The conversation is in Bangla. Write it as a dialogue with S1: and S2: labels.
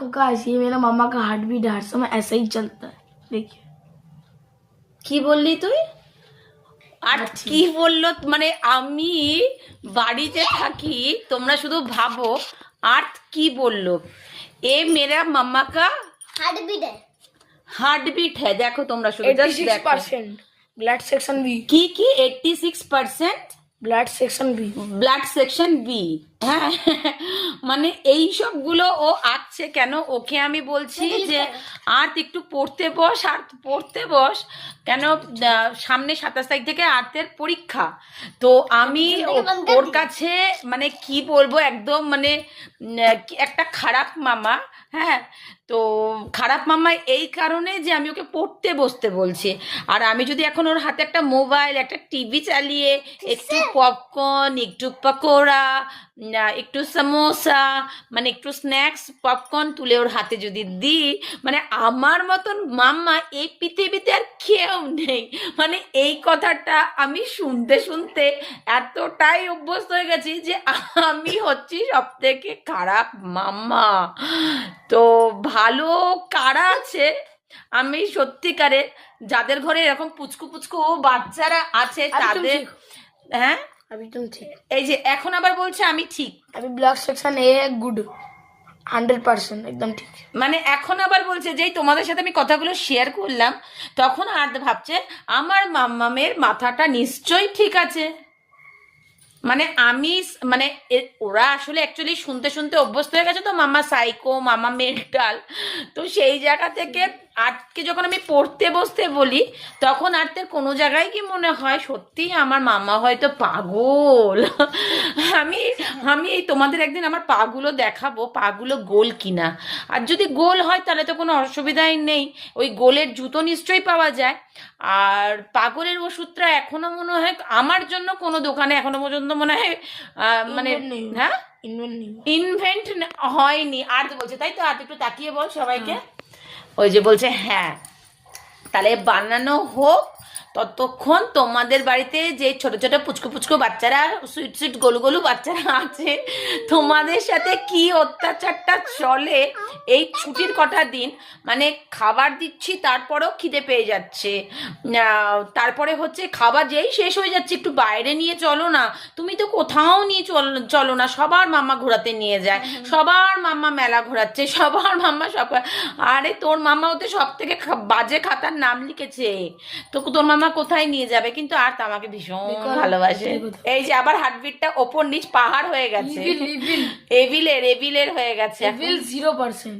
S1: काश ये मेरा मामा का हार्ट बीट हर समय ऐसा ही चलता है। देखिए
S2: কি বললি তুই? আর কি বললো মানে আমি বাড়িতে থাকি, তোমরা শুধু ভাবো আর্থ কি বললো। এ মেরা মাম্মা কা
S3: हार्ट बीट है।
S2: हार्टबीट है। देखो তোমরা শুধু just
S1: 86% ब्लड सेक्शन बी।
S2: কি কি 86%
S1: blood section B.
S2: Blood section B. হ্যাঁ মানে এই সবগুলো ও আঁকছে কেন? ওকে আমি বলছি যে আর্ট একটু পড়তে বস, আর্ট পড়তে বস কেন, সামনে 27 তারিখ থেকে আর্টের পরীক্ষা। তো আমি ওর কাছে মানে কি বলবো, একদম মানে একটা খারাপ মামা। হ্যাঁ, তো খারাপ মামা এই কারণে যে আমি ওকে পড়তে বসতে বলছি, আর আমি যদি এখন ওর হাতে একটা মোবাইল, একটা টিভি চালিয়ে একটু পপকর্ন, একটু পকোড়া, একটু সমোসা, মানে একটু স্ন্যাক্স পপকর্ন তুলে ওর হাতে যদি দিই, মানে আমার মতন মাম্মা এই পৃথিবীতে আর কেউ নেই। মানে এই কথাটা আমি শুনতে শুনতে এতটাই অভ্যস্ত হয়ে গেছি যে আমি হচ্ছি সব থেকে খারাপ মাম্মা। তো ভালো কারা আছে, আমি সত্যিকারের যাদের ঘরে এরকম পুচকু পুচকু বাচ্চারা আছে তাদের। হ্যাঁ
S1: अभी तुम ठीक।
S2: এই যে এখন আবার বলছে আমি ঠিক,
S1: अभी ब्लड सेक्शन ए है गुड 100% एकदम ठीक।
S2: মানে এখন আবার বলছে যেই তোমাদের সাথে আমি কথাগুলো শেয়ার করলাম তখন আর ভাবছে আমার মাম্মামের মাথাটা নিশ্চয়ই ঠিক আছে। মানে আমি মানে ওরা আসলে অ্যাকচুয়ালি শুনতে শুনতে অভ্যস্ত হয়ে গেছে তো, মামা সাইকো, মামা মেন্টাল। তো সেই জায়গা থেকে আর্টকে যখন আমি পড়তে বসতে বলি তখন আর্টের কোনো জায়গায় কি মনে হয় সত্যি আমার মামা হয়তো পাগল। আমি আমি এই তোমাদের একদিন আমার পাগুলো দেখাবো, পাগুলো গোল কিনা। আর যদি গোল হয় তাহলে তো কোনো অসুবিধাই নেই, ওই গোলের জুতো নিশ্চয়ই পাওয়া যায়। আর পাগলের ওষুধটা এখনো মনে হয় আমার জন্য কোনো দোকানে এখনো পর্যন্ত মনে হয় মানে হ্যাঁ ইনভেন্ট হয়নি। আর বলছে তাই তো, আর একটু তাকিয়ে বল সবাইকে। ওই যে বলছে হ্যাঁ, তাহলে বানানো হোক, ততক্ষণ তোমাদের বাড়িতে যে ছোট ছোট পুচকু পুচকু বাচ্চারা, সুইট সুইট গোলু গোলু বাচ্চারা আছে, তোমাদের সাথে কি অত্যাচারটা চলে এই ছুটির কটা দিন। মানে খাবার দিচ্ছি তারপরেও খিদে পেয়ে যাচ্ছে, তারপরে হচ্ছে খাবার যেই শেষ হয়ে যাচ্ছে একটু বাইরে নিয়ে চলো না, তুমি তো কোথাও নিয়ে চলো না। সবার মাম্মা ঘোরাতে নিয়ে যায়, সবার মাম্মা মেলা ঘোরাচ্ছে, সবার মাম্মা সব। আরে তোর মাম্মা ওতে সব থেকে বাজে খাতার নাম লিখেছে, তো তোর মামা কোথায় নিয়ে যাবে? কিন্তু আর তো আমাকে ভীষণ ভালোবাসে। এই যে আবার হার্টবিটটা ওপর নিচ পাহাড় হয়ে গেছে, এভিলের হয়ে গেছে,
S1: 0%।